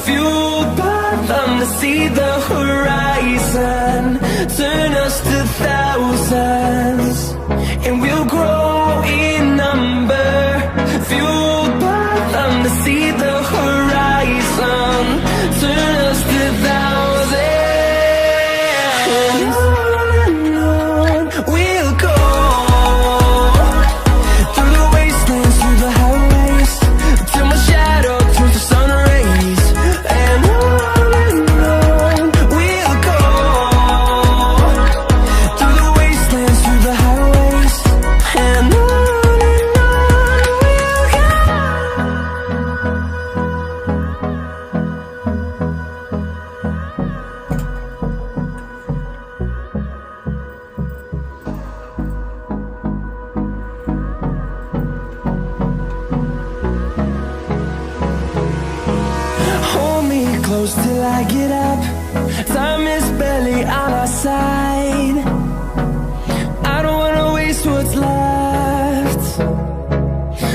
fueled by them to see the horizon, turn us to thousands, and we'll grow in number, fueled by them to see the horizon, turn us to thousands, and on we'll go, through the wastelands, through the highways, till my shadow turns to sun rays, and on we'll go, through the wastelands, through the highways, and on we'll go. Hold me close till I get up. Time is barely on our side. I don't wanna waste what's left.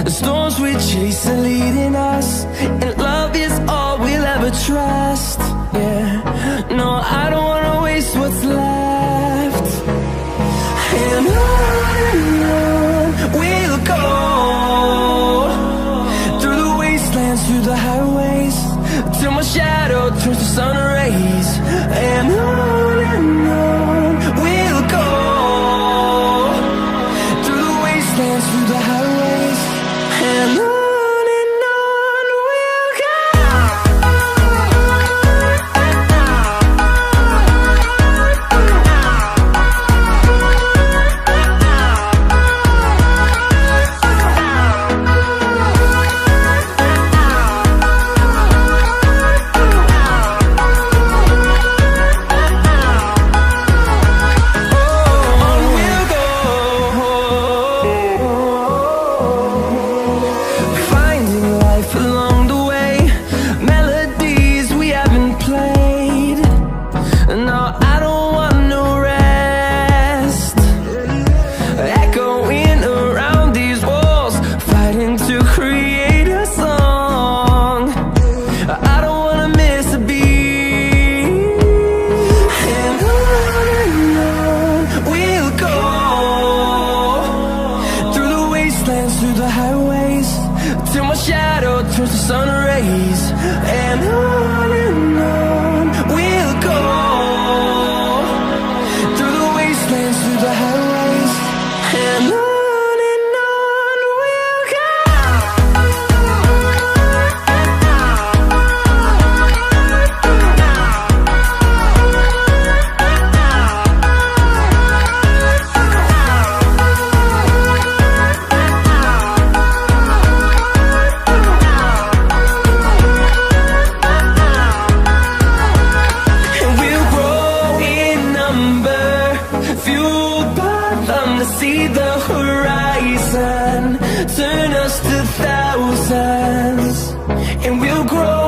The storms we chase are leading us, and love is all we'll ever trust. Yeah, no, I don't wanna waste what's left. And on we'll go, through the wastelands, through the highways, till my shadow turns to sun rays, and on we'll go, through the wastelands, through the highways, and on we'll go. Finding life along the way, melodies we haven't played. No, I don't want no rest. Echoing around these walls, fighting to create a song. I don't wanna miss a beat. And on we'll go, through the wastelands, through the highways, till my shadow turns to sun rays, and on we'll go, through the wastelands, through the highways, and on we'll go. And we'll grow in number, fueled by them to see the horizon, turn us to thousands, and we'll grow